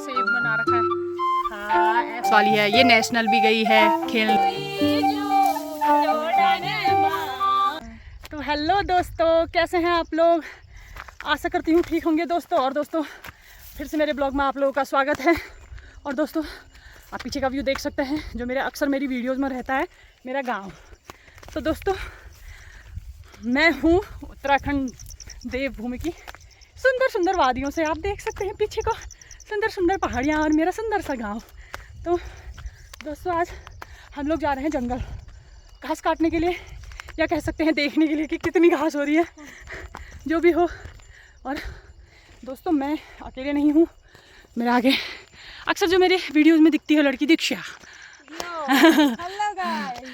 सेब बना रखा है। हाँ ऐस वाली है ये, नेशनल भी गई है खेलने। तो हेलो दोस्तों, कैसे हैं आप लोग? आशा करती हूँ ठीक होंगे दोस्तों। और दोस्तों फिर से मेरे ब्लॉग में आप लोगों का स्वागत है। और दोस्तों आप पीछे का व्यू देख सकते हैं, जो मेरे अक्सर मेरी वीडियोज़ में रहता है, मेरा गाँव। तो दोस्तों मैं हूँ उत्तराखंड देवभूमि की सुंदर सुंदर वादियों से, आप देख सकते हैं पीछे को सुंदर सुंदर पहाड़ियाँ और मेरा सुंदर सा गांव। तो दोस्तों आज हम लोग जा रहे हैं जंगल घास काटने के लिए, या कह सकते हैं देखने के लिए कि कितनी घास हो रही है, जो भी हो। और दोस्तों मैं अकेले नहीं हूँ, मेरे आगे अक्सर जो मेरे वीडियोज़ में दिखती है लड़की दीक्षा। हेलो गाइस,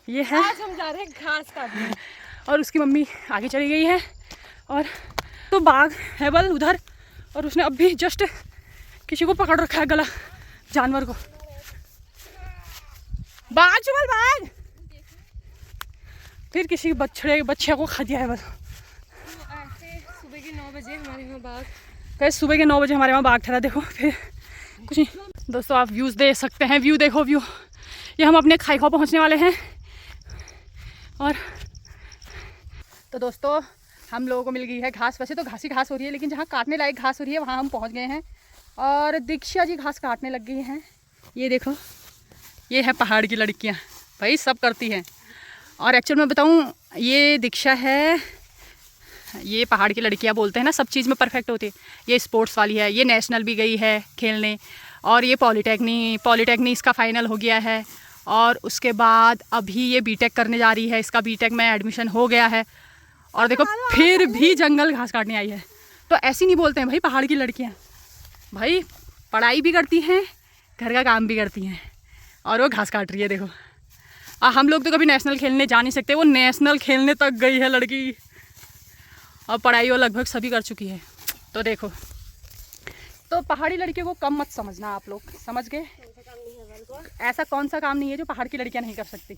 ये है, आज हम जा रहे हैं घास काटने। और उसकी मम्मी आगे चली गई है। और तो बाघ है बल उधर, और उसने अभी जस्ट किसी को पकड़ रखा है गला, जानवर को। बाघ चुमल बाघ, फिर किसी बच्चे को खा दिया है बस। सुबह के 9 बजे हमारे यहाँ बाघ, कैसे सुबह के 9 बजे हमारे वहाँ बाघ ठहरा। देखो फिर कुछ नहीं दोस्तों, आप व्यूज़ दे सकते हैं, व्यू देखो व्यू। ये हम अपने खाई खाओ पहुँचने वाले हैं। और तो दोस्तों हम लोगों को मिल गई है घास। वैसे तो घास ही घास हो रही है, लेकिन जहाँ काटने लायक घास हो रही है वहाँ हम पहुँच गए हैं। और दीक्षा जी घास काटने लग गई हैं। ये देखो, ये है पहाड़ की लड़कियाँ, भाई सब करती हैं। और एक्चुअल में बताऊँ, ये दीक्षा है, ये पहाड़ की लड़कियाँ बोलते हैं ना, सब चीज़ में परफेक्ट होती है। ये स्पोर्ट्स वाली है, ये नेशनल भी गई है खेलने। और ये पॉलीटेक्निक इसका फाइनल हो गया है। और उसके बाद अभी ये बीटेक करने जा रही है, इसका बीटेक में एडमिशन हो गया है। और देखो फिर भी जंगल घास काटने आई है। तो ऐसी नहीं बोलते हैं भाई पहाड़ की लड़कियाँ, भाई पढ़ाई भी करती हैं, घर का काम भी करती हैं, और वो घास काट रही है। देखो हम लोग तो कभी नेशनल खेलने जा नहीं सकते, वो नेशनल खेलने तक गई है लड़की। और पढ़ाई वो लगभग सभी कर चुकी है। तो देखो, तो पहाड़ी लड़कियों को कम मत समझना, आप लोग समझ गए? ऐसा कौन सा काम नहीं है जो पहाड़ की लड़कियां नहीं कर सकती।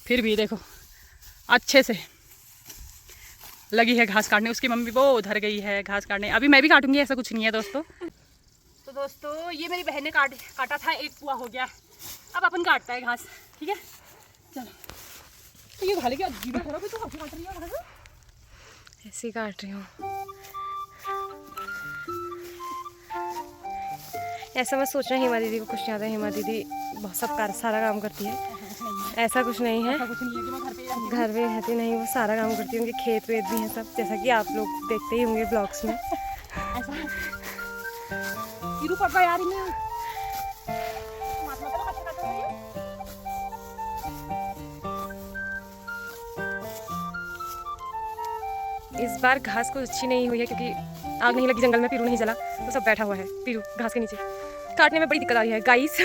फिर भी देखो अच्छे से लगी है घास काटने। उसकी मम्मी वो उधर गई है घास काटने, अभी मैं भी काटूंगी, ऐसा कुछ नहीं है दोस्तों। तो दोस्तों ये मेरी बहन ने काटा था, एक पुआ हो गया, अब अपन काटता है घास, ठीक है? चलो। तो ये भाले की अजीब है, तो काट रही है, ऐसे ही काट रही हूँ। ऐसा मत सोचना हिमा दीदी को कुछ नहीं आता। हिमा दीदी बहुत सारा काम करती है। ऐसा कुछ नहीं है, घर पे रहती नहीं, वो सारा काम करती है। उनके खेत वेत भी हैं सब, जैसा कि आप लोग देखते ही होंगे ब्लॉग्स में। इस बार घास कुछ अच्छी नहीं हुई है, क्योंकि आग नहीं लगी जंगल में, पीरू नहीं जला, तो सब बैठा हुआ है पीरू घास के नीचे। काटने में बड़ी दिक्कत आ रही है गाइस।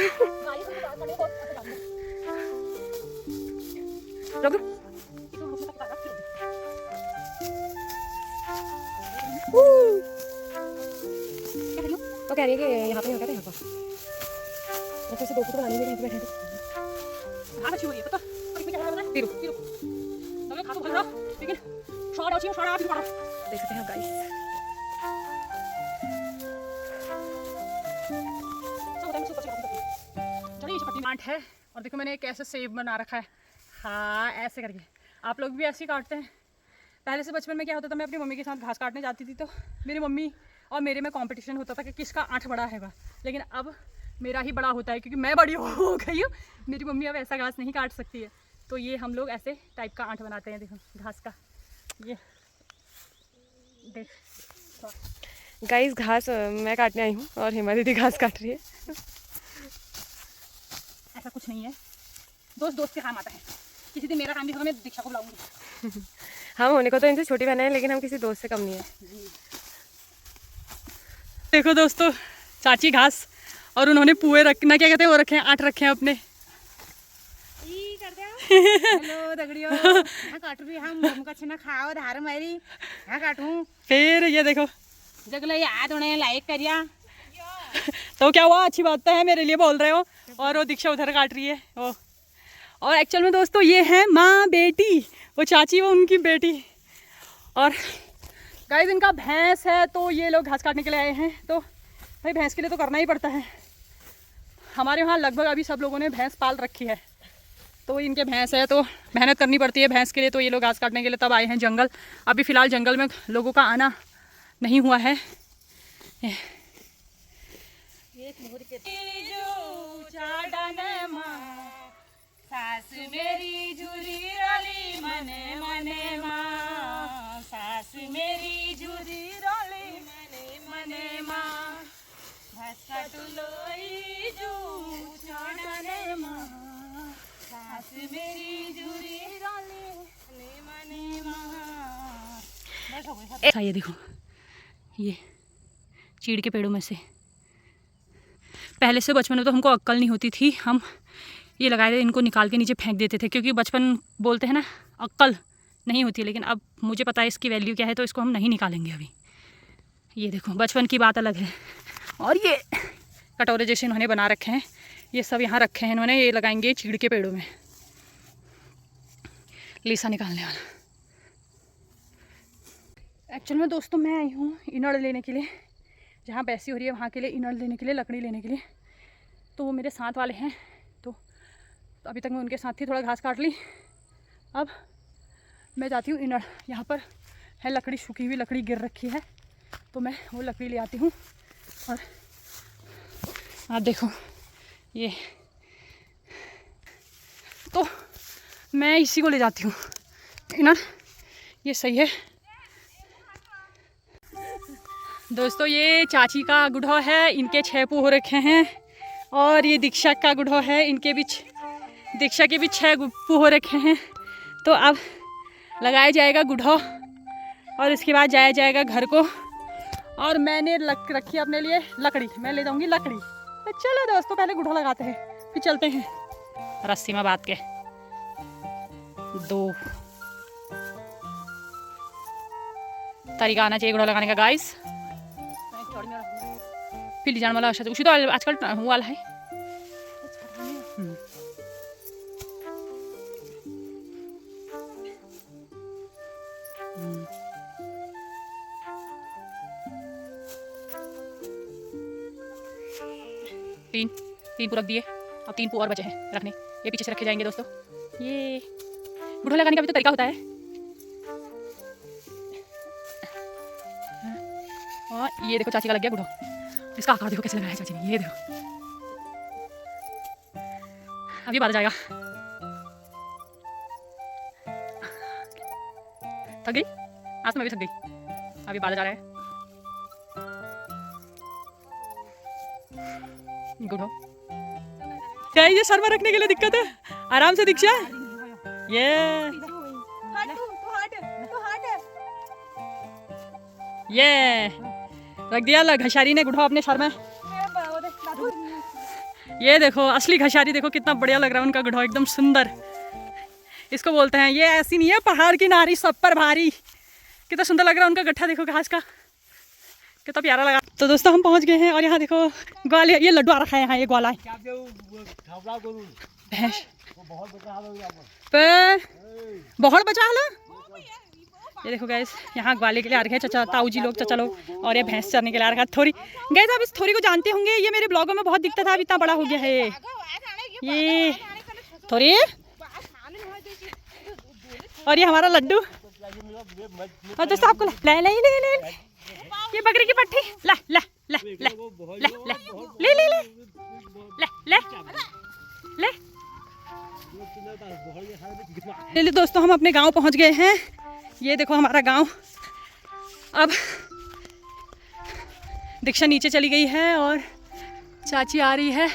तो कह रही है कि यहाँ पे नहीं होता, यहाँ पर ऐसे दो फोटो बनानी है, बैठे हैं पीरू। देख सकते हैं गाइस। है। और देखो मैंने कैसे सेब बना रखा है, हाँ ऐसे करके। आप लोग भी ऐसे ही काटते हैं? पहले से बचपन में क्या होता था, मैं अपनी मम्मी के साथ घास काटने जाती थी, तो मेरी मम्मी और मेरे में कंपटीशन होता था कि किसका आँट बड़ा है वह। लेकिन अब मेरा ही बड़ा होता है, क्योंकि मैं बड़ी हो गई हूँ। मेरी मम्मी अब ऐसा घास नहीं काट सकती है, तो ये हम लोग ऐसे टाइप का आँट बनाते हैं। देखो घास का, ये देख गाइस घास मैं काटने आई हूँ और हिमा दीदी घास काट रही है। ऐसा कुछ नहीं है, दोस्त के काम आता है। किसी दिन मेरा काम भी होगा, मैं दीक्षा को बुलाऊंगी। हम होने को तो इनसे छोटी बहन है, लेकिन हम किसी दोस्त से कम नहीं है। देखो दोस्तों चाची घास, और उन्होंने पुए रखना क्या कहते हैं वो रखे हैं, आठ रखे हैं अपने। हेलो दगड़ियों, काट रही हम का छना खाओ धार मेरी हाँ काटूं। फिर ये देखो जगले याद होने लाइक करिया। तो क्या हुआ, अच्छी बात तो है, मेरे लिए बोल रहे हो। और वो दीक्षा उधर काट रही है वो। और एक्चुअल में दोस्तों ये है माँ बेटी, वो चाची वो उनकी बेटी। और गाइस इनका भैंस है, तो ये लोग घास काटने के लिए आए हैं। तो भाई भैंस के लिए तो करना ही पड़ता है। हमारे वहाँ लगभग अभी सब लोगों ने भैंस पाल रखी है, तो इनके भैंस है तो मेहनत करनी पड़ती है भैंस के लिए। तो ये लोग घास काटने के लिए तब आए हैं जंगल। अभी फ़िलहाल जंगल में लोगों का आना नहीं हुआ है। सास मेरी झूरी रोली मने मने माँ, सास मेरी झूरी रोली मने मने माँ, घास काटुलोई जू चढ़ने माँ, सास मेरी झूरी रोली मने मने माँ। अच्छा ये देखो, ये चीड़ के पेड़ों में से पहले से बचपन में तो हमको अक्ल नहीं होती थी, हम ये लगाए थे, इनको निकाल के नीचे फेंक देते थे, क्योंकि बचपन बोलते हैं ना अक्ल नहीं होती है। लेकिन अब मुझे पता है इसकी वैल्यू क्या है, तो इसको हम नहीं निकालेंगे अभी। ये देखो बचपन की बात अलग है। और ये कटोरे जैसे इन्होंने बना रखे हैं, ये सब यहाँ रखे हैं इन्होंने, ये लगाएंगे चीड़ के पेड़ों में, लीसा निकालने वाला। एक्चुअल में दोस्तों मैं आई हूँ इनड़ लेने के लिए, जहाँ बैसी हो रही है वहाँ के लिए इनड़ लेने के लिए, लकड़ी लेने के लिए। तो वो मेरे साथ वाले हैं, तो अभी तक मैं उनके साथ थी, थोड़ा घास काट ली। अब मैं जाती हूँ इनड़। यहाँ पर है लकड़ी, सूखी हुई लकड़ी गिर रखी है, तो मैं वो लकड़ी ले आती हूँ। और आप देखो ये, तो मैं इसी को ले जाती हूँ इनड़, ये सही है। दोस्तों ये चाची का गुढ़ा है, इनके 6 पू हो रखे हैं। और ये दीक्षा का गुढ़ा है, इनके भी दीक्षा के भी 6 पू हो रखे हैं। तो अब लगाया जाएगा गुढ़ा और इसके बाद जाया जाएगा घर को। और मैंने रखी है अपने लिए लकड़ी, मैं ले जाऊंगी लकड़ी। तो चलो दोस्तों पहले गुढ़ा लगाते हैं, फिर चलते हैं। रस्सी में बांध के 2 तरीका आना चाहिए गुढ़ा लगाने का गाइस। फिर जाने वाला उसी तो आजकल हुआ वाला है। तीन पू रख दिए, अब 3 पू और बचे हैं रखने, ये पीछे से रखे जाएंगे दोस्तों। ये गुढ़ा लगाने का भी तो तरीका होता है। और ये देखो चाची का लग गया गुढ़ा, इसका आकार देखो कैसे लगाया है चाची ने, ये देखो। अभी बाहर जाएगा, थक गई आज तो मैं भी थक गई। अभी बाहर जा रहा है गुढ़ा। क्या ये सर में रखने के लिए दिक्कत है, आराम से दीक्षा। ये रख दिया घसारी ने गुढ़ा अपने सर में। ये देखो असली घसारी, देखो कितना बढ़िया लग रहा है उनका गुढ़ा, एकदम सुंदर। इसको बोलते हैं, ये ऐसी नहीं है पहाड़ की नारी सब पर भारी। कितना सुंदर लग रहा है उनका गट्ठा, देखो घास का कितना प्यारा लगा। तो दोस्तों हम पहुंच गए हैं और यहाँ देखो ग्वाल, ये लड्डू आ रखा है यहाँ, ये ग्वाला भैंस पर बहुत बचा है। ये देखो गैस यहाँ ग्वाले के लिए आ रखे हैं चाचा, ताऊ जी लोग, चाचा लोग। और ये भैंस चरने के लिए आ रखा है थोड़ी। गैस आप इस थोड़ी को जानते होंगे, ये मेरे ब्लॉगों में बहुत दिखता था, अब इतना बड़ा हो गया है ये थोड़ी। और ये हमारा लड्डू। और दोस्तों आपको ले ले ले ले ये बकरी की पट्टी, ला ला ला ला ला ला ले ले ले ले ले ले ले। दोस्तों हम अपने गांव पहुंच गए हैं, ये देखो हमारा गांव। अब दीक्षा नीचे चली गई है और चाची आ रही है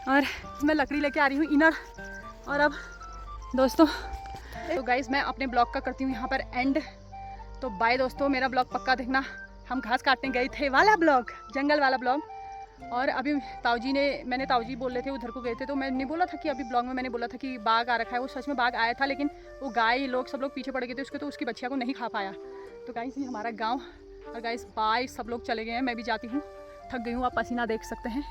और मैं लकड़ी लेके आ रही हूँ इनर। और अब दोस्तों तो गाइस मैं अपने ब्लॉग का करती हूँ यहाँ पर एंड। तो बाय दोस्तों, मेरा ब्लॉग पक्का देखना। हम घास काटने गए थे वाला ब्लॉग, जंगल वाला ब्लॉग। और अभी ताऊजी ने, मैंने ताऊजी बोल रहे थे उधर को गए थे, तो मैंने बोला था कि अभी ब्लॉग में मैंने बोला था कि बाघ आ रखा है। वो सच में बाघ आया था, लेकिन वो गाय लोग सब लोग पीछे पड़ गए थे उसके, तो उसकी बच्चिया को नहीं खा पाया। तो गाइस ये हमारा गाँव। और गाइस बाय, सब लोग चले गए हैं, मैं भी जाती हूँ, थक गई हूँ, आप पसीना देख सकते हैं।